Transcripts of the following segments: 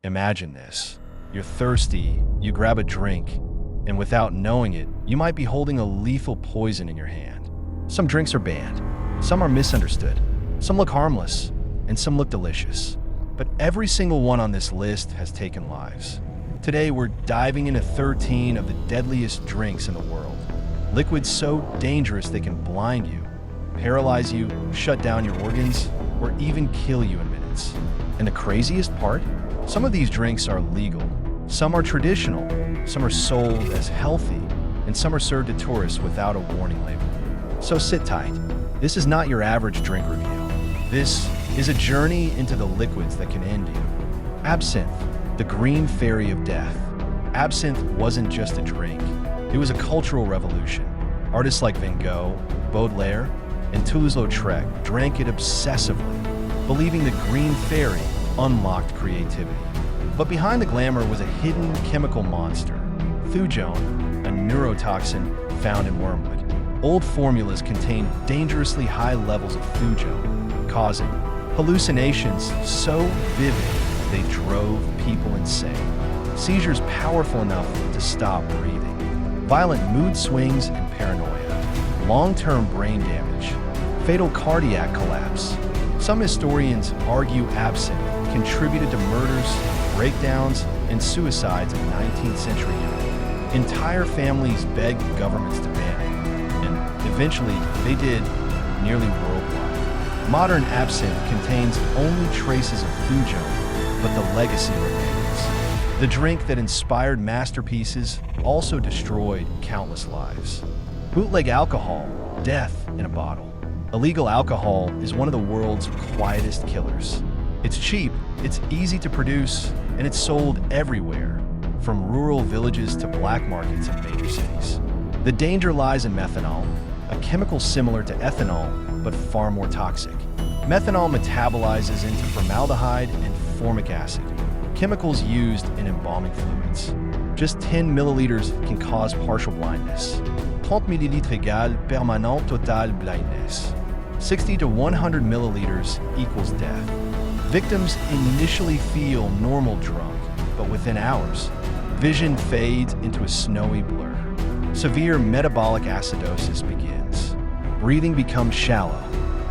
Imagine this. You're thirsty, you grab a drink, and without knowing it, you might be holding a lethal poison in your hand. Some drinks are banned, some are misunderstood, some look harmless, and some look delicious. But every single one on this list has taken lives. Today, we're diving into 13 of the deadliest drinks in the world. Liquids so dangerous they can blind you, paralyze you, shut down your organs, or even kill you in minutes. And the craziest part? Some of these drinks are legal, some are traditional, some are sold as healthy, and some are served to tourists without a warning label. So sit tight. This is not your average drink review. This is a journey into the liquids that can end you. Absinthe, the green fairy of death. Absinthe wasn't just a drink. It was a cultural revolution. Artists like Van Gogh, Baudelaire, and Toulouse-Lautrec drank it obsessively, believing the green fairy unlocked creativity. But behind the glamour was a hidden chemical monster, thujone, a neurotoxin found in wormwood. Old formulas contained dangerously high levels of thujone, causing hallucinations so vivid they drove people insane. Seizures powerful enough to stop breathing. Violent mood swings and paranoia. Long-term brain damage. Fatal cardiac collapse. Some historians argue absinthe contributed to murders, breakdowns, and suicides in 19th century Europe. Entire families begged governments to ban it, and eventually they did, nearly worldwide. Modern absinthe contains only traces of thujone, but the legacy remains. The drink that inspired masterpieces also destroyed countless lives. Bootleg alcohol, death in a bottle. Illegal alcohol is one of the world's quietest killers. It's cheap, it's easy to produce, and it's sold everywhere, from rural villages to black markets in major cities. The danger lies in methanol, a chemical similar to ethanol, but far more toxic. Methanol metabolizes into formaldehyde and formic acid, chemicals used in embalming fluids. Just 10 milliliters can cause partial blindness. 30 milliliters égale permanent total blindness. 60 to 100 milliliters equals death. Victims initially feel normal drunk, but within hours, vision fades into a snowy blur. Severe metabolic acidosis begins. Breathing becomes shallow.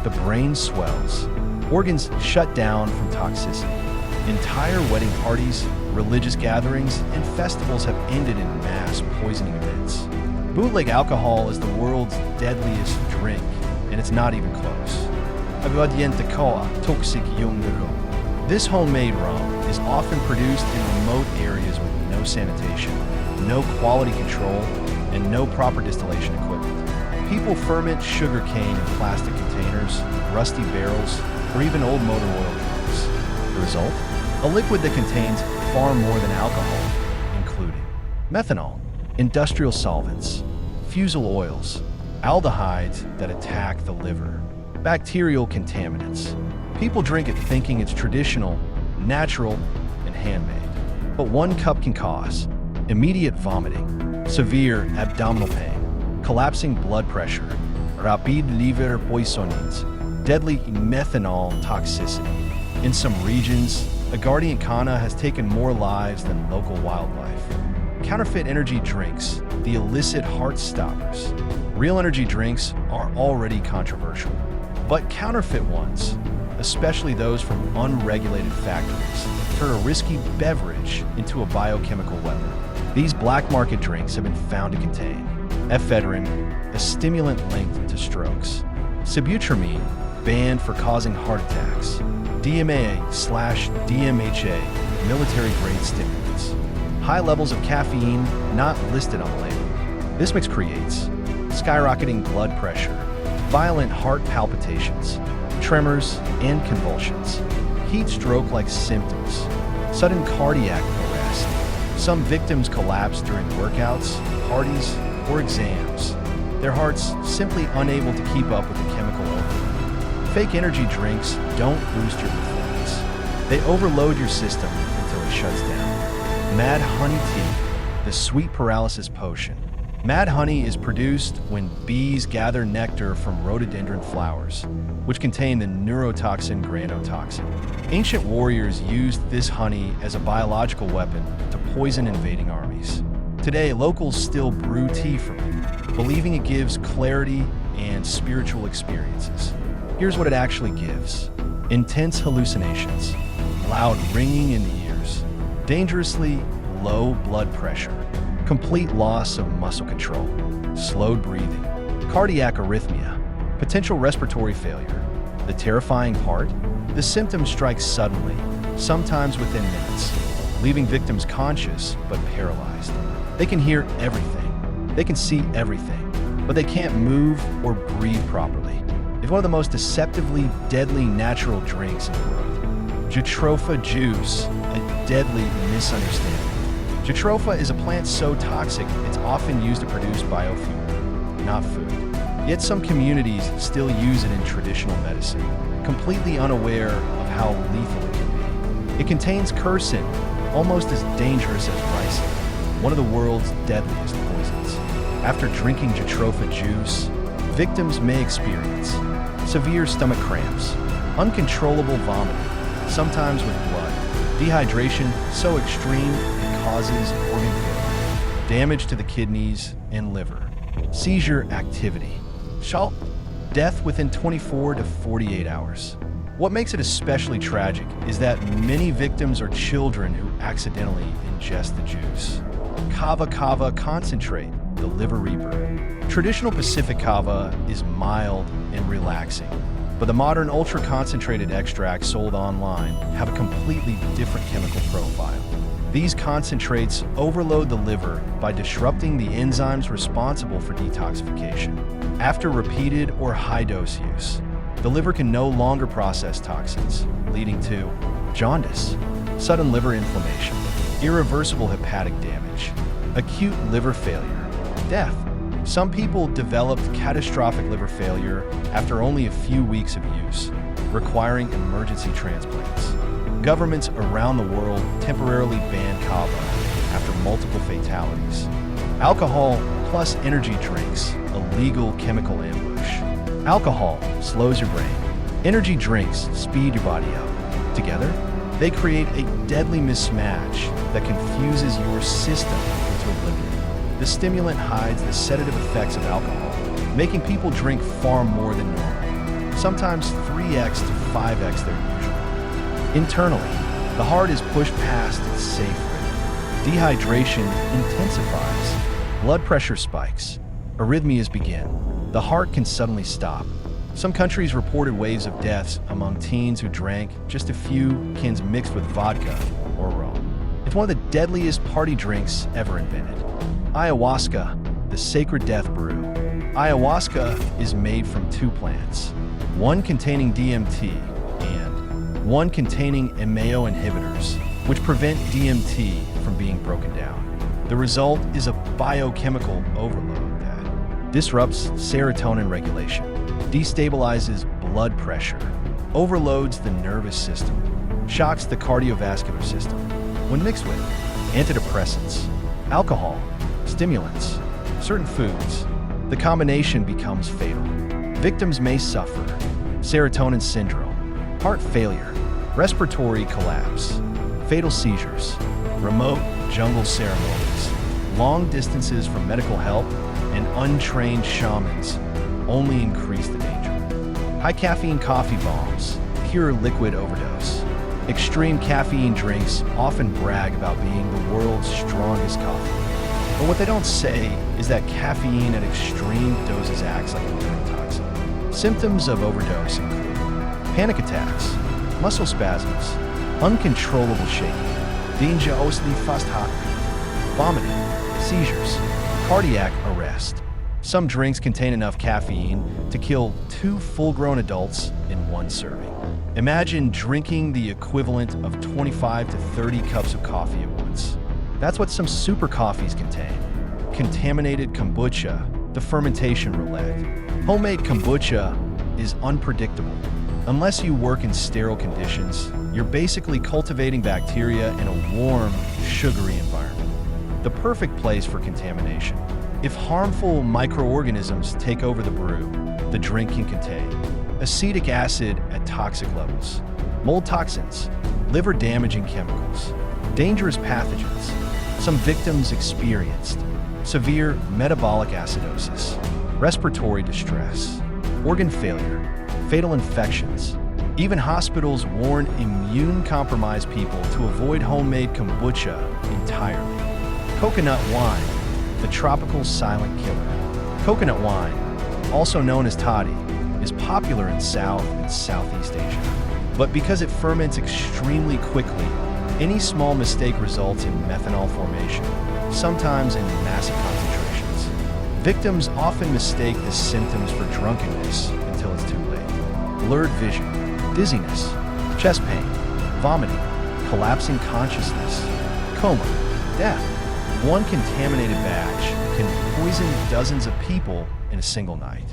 The brain swells. Organs shut down from toxicity. Entire wedding parties, religious gatherings, and festivals have ended in mass poisoning events. Bootleg alcohol is the world's deadliest drink, and it's not even close. Toxic young rum. This homemade rum is often produced in remote areas with no sanitation, no quality control, and no proper distillation equipment. People ferment sugar cane in plastic containers, rusty barrels, or even old motor oil drums. The result? A liquid that contains far more than alcohol, including methanol, industrial solvents, fusel oils, aldehydes that attack the liver, bacterial contaminants. People drink it thinking it's traditional, natural, and handmade. But one cup can cause immediate vomiting, severe abdominal pain, collapsing blood pressure, rapid liver poisonings, deadly methanol toxicity. In some regions, a guardian kana has taken more lives than local wildlife. Counterfeit energy drinks, the illicit heart stoppers. Real energy drinks are already controversial, but counterfeit ones, especially those from unregulated factories, turn a risky beverage into a biochemical weapon. These black market drinks have been found to contain ephedrine, a stimulant linked to strokes, sibutramine, banned for causing heart attacks, DMA/DMHA, military-grade stimulants, high levels of caffeine not listed on the label. This mix creates skyrocketing blood pressure, violent heart palpitations, tremors, and convulsions, heat stroke-like symptoms, sudden cardiac arrest. Some victims collapse during workouts, parties, or exams, their hearts simply unable to keep up with the chemical overload. Fake energy drinks don't boost your performance. They overload your system until it shuts down. Mad honey tea, the sweet paralysis potion, Mad honey is produced when bees gather nectar from rhododendron flowers, which contain the neurotoxin toxin. Ancient warriors used this honey as a biological weapon to poison invading armies. Today, locals still brew tea from it, believing it gives clarity and spiritual experiences. Here's what it actually gives: intense hallucinations, loud ringing in the ears, dangerously low blood pressure, complete loss of muscle control, slowed breathing, cardiac arrhythmia, potential respiratory failure. The terrifying part? The symptoms strike suddenly, sometimes within minutes, leaving victims conscious but paralyzed. They can hear everything, they can see everything, but they can't move or breathe properly. It's one of the most deceptively deadly natural drinks in the world. Jatropha juice, a deadly misunderstanding. Jatropha is a plant so toxic it's often used to produce biofuel, not food. Yet some communities still use it in traditional medicine, completely unaware of how lethal it can be. It contains quercetin, almost as dangerous as ricin, one of the world's deadliest poisons. After drinking Jatropha juice, victims may experience severe stomach cramps, uncontrollable vomiting, sometimes with blood, dehydration so extreme it causes organ failure, damage to the kidneys and liver, seizure activity, death within 24 to 48 hours. What makes it especially tragic is that many victims are children who accidentally ingest the juice. Kava concentrate, the liver reaper. Traditional Pacific kava is mild and relaxing, but the modern ultra-concentrated extracts sold online have a completely different chemical profile. These concentrates overload the liver by disrupting the enzymes responsible for detoxification. After repeated or high-dose use, the liver can no longer process toxins, leading to jaundice, sudden liver inflammation, irreversible hepatic damage, acute liver failure, death. Some people developed catastrophic liver failure after only a few weeks of use, requiring emergency transplants. Governments around the world temporarily banned kava after multiple fatalities. Alcohol plus energy drinks, a legal chemical ambush. Alcohol slows your brain. Energy drinks speed your body up. Together, they create a deadly mismatch that confuses your system into oblivion. The stimulant hides the sedative effects of alcohol, making people drink far more than normal, sometimes 3x to 5x their usual. Internally, the heart is pushed past its safe rhythm. Dehydration intensifies. Blood pressure spikes. Arrhythmias begin. The heart can suddenly stop. Some countries reported waves of deaths among teens who drank just a few cans mixed with vodka or rum. It's one of the deadliest party drinks ever invented. Ayahuasca, the sacred death brew. Ayahuasca is made from two plants, one containing DMT and one containing MAO inhibitors, which prevent DMT from being broken down. The result is a biochemical overload that disrupts serotonin regulation, destabilizes blood pressure, overloads the nervous system, shocks the cardiovascular system. When mixed with antidepressants, alcohol, stimulants, certain foods, the combination becomes fatal. Victims may suffer serotonin syndrome, heart failure, respiratory collapse, fatal seizures, remote jungle ceremonies, long distances from medical help, and untrained shamans only increase the danger. High caffeine coffee bombs, pure liquid overdose. Extreme caffeine drinks often brag about being the world's strongest coffee. But what they don't say is that caffeine at extreme doses acts like a neurotoxin. Symptoms of overdose include panic attacks, muscle spasms, uncontrollable shaking, dangerously fast heartbeat, vomiting, seizures, cardiac arrest. Some drinks contain enough caffeine to kill 2 full-grown adults in one serving. Imagine drinking the equivalent of 25 to 30 cups of coffee at once. That's what some super coffees contain. Contaminated kombucha, the fermentation roulette. Homemade kombucha is unpredictable. Unless you work in sterile conditions, you're basically cultivating bacteria in a warm, sugary environment. The perfect place for contamination. If harmful microorganisms take over the brew, the drink can contain acetic acid at toxic levels, mold toxins, liver-damaging chemicals, dangerous pathogens. Some victims experienced severe metabolic acidosis, respiratory distress, organ failure, fatal infections. Even hospitals warn immune-compromised people to avoid homemade kombucha entirely. Coconut wine, the tropical silent killer. Coconut wine, also known as toddy, is popular in South and Southeast Asia. But because it ferments extremely quickly, any small mistake results in methanol formation, sometimes in massive concentrations. Victims often mistake the symptoms for drunkenness until it's too late. Blurred vision, dizziness, chest pain, vomiting, collapsing consciousness, coma, death. One contaminated batch can poison dozens of people in a single night.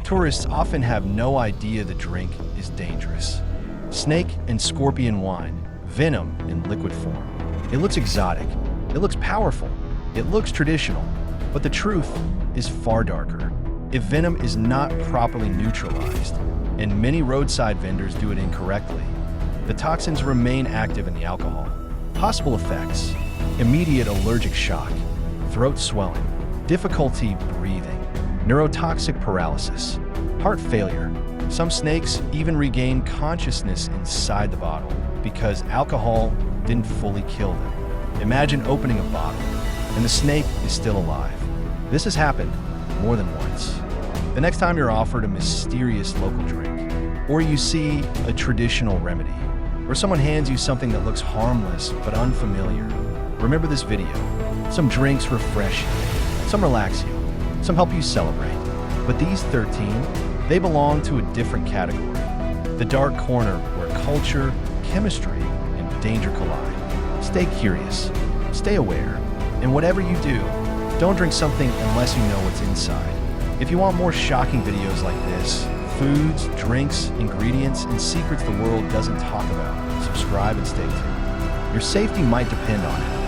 Tourists often have no idea the drink is dangerous. Snake and scorpion wine, venom in liquid form. It looks exotic, it looks powerful, it looks traditional, but the truth is far darker. If venom is not properly neutralized, and many roadside vendors do it incorrectly, the toxins remain active in the alcohol. Possible effects: immediate allergic shock, throat swelling, difficulty breathing, neurotoxic paralysis, heart failure. Some snakes even regain consciousness inside the bottle because alcohol didn't fully kill them. Imagine opening a bottle and the snake is still alive. This has happened more than once. The next time you're offered a mysterious local drink, or you see a traditional remedy, or someone hands you something that looks harmless but unfamiliar, remember this video. Some drinks refresh you, some relax you, some help you celebrate. But these 13, they belong to a different category. The dark corner where culture, chemistry, and danger collide. Stay curious, stay aware, and whatever you do, don't drink something unless you know what's inside. If you want more shocking videos like this, foods, drinks, ingredients, and secrets the world doesn't talk about, subscribe and stay tuned. Your safety might depend on it.